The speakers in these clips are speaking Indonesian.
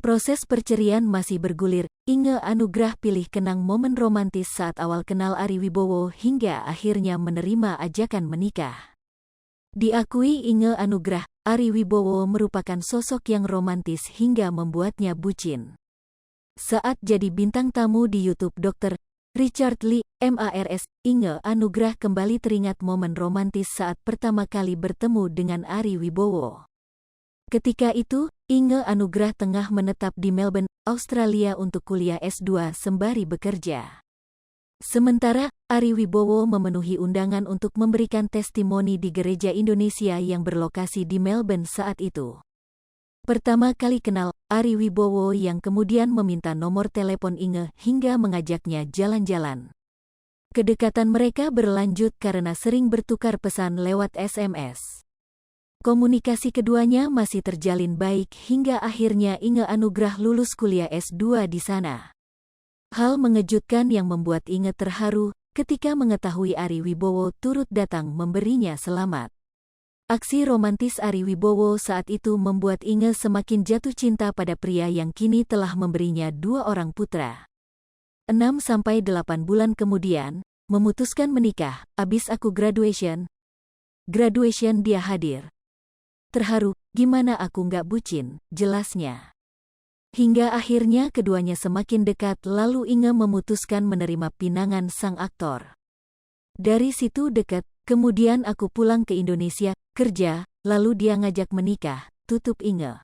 Proses perceraian masih bergulir, Inge Anugrah pilih kenang momen romantis saat awal kenal Ari Wibowo hingga akhirnya menerima ajakan menikah. Diakui Inge Anugrah, Ari Wibowo merupakan sosok yang romantis hingga membuatnya bucin. Saat jadi bintang tamu di YouTube Dr. Richard Lee, MARS, Inge Anugrah kembali teringat momen romantis saat pertama kali bertemu dengan Ari Wibowo. Ketika itu, Inge Anugrah tengah menetap di Melbourne, Australia untuk kuliah S2 sembari bekerja. Sementara, Ari Wibowo memenuhi undangan untuk memberikan testimoni di gereja Indonesia yang berlokasi di Melbourne saat itu. Pertama kali kenal, Ari Wibowo yang kemudian meminta nomor telepon Inge hingga mengajaknya jalan-jalan. Kedekatan mereka berlanjut karena sering bertukar pesan lewat SMS. Komunikasi keduanya masih terjalin baik hingga akhirnya Inge Anugrah lulus kuliah S2 di sana. Hal mengejutkan yang membuat Inge terharu ketika mengetahui Ari Wibowo turut datang memberinya selamat. Aksi romantis Ari Wibowo saat itu membuat Inge semakin jatuh cinta pada pria yang kini telah memberinya 2 orang putra. 6-8 bulan kemudian, memutuskan menikah, abis aku graduation dia hadir. Terharu, gimana aku nggak bucin, jelasnya. Hingga akhirnya keduanya semakin dekat lalu Inge memutuskan menerima pinangan sang aktor. Dari situ dekat, kemudian aku pulang ke Indonesia, kerja, lalu dia ngajak menikah, tutup Inge.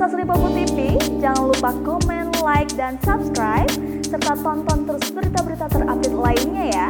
Sri-Popo TV, jangan lupa komen, like, dan subscribe, serta tonton terus berita-berita terupdate lainnya ya.